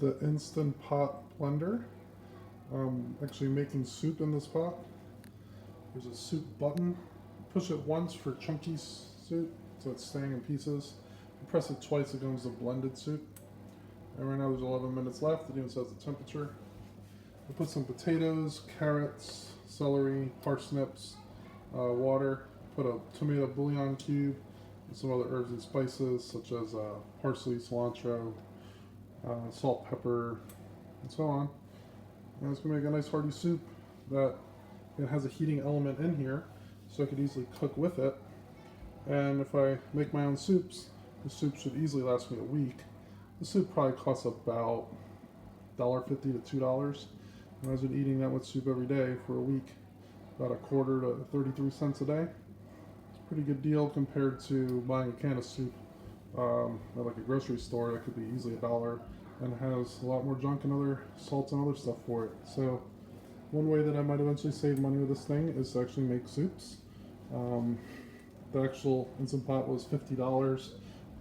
the Instant Pot blender. Actually making soup in this pot. There's a soup button. Push it once for chunky soup, so it's staying in pieces. You press it twice, it goes to blended soup. And right now there's 11 minutes left. It even says the temperature. I put some potatoes, carrots, celery, parsnips, water. Put a tomato bullion cube and some other herbs and spices such as parsley, cilantro, salt, pepper, and so on. And it's going to make a nice hearty soup that it has a heating element in here, so I could easily cook with it. And if I make my own soups, the soup should easily last me a week. The soup probably costs about $1.50 to $2. And I've been eating that much soup every day for a week, about a quarter to 33 cents a day. It's a pretty good deal compared to buying a can of soup at like a grocery store that could be easily $1, and it has a lot more junk and other salts and other stuff for it. So one way that I might eventually save money with this thing is to actually make soups. The actual Instant Pot was $50,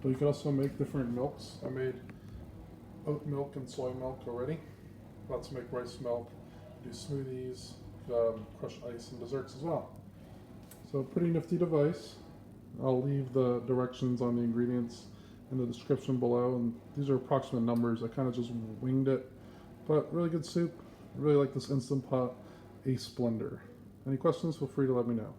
but you could also make different milks. I made oat milk and soy milk already. About to make rice milk, do smoothies, crush ice, and desserts as well. So pretty nifty device. I'll leave the directions on the ingredients in the description below, and these are approximate numbers. I kind of just winged it, but really good soup. I really like this Instant Pot Ace blender. Any questions, feel free to let me know.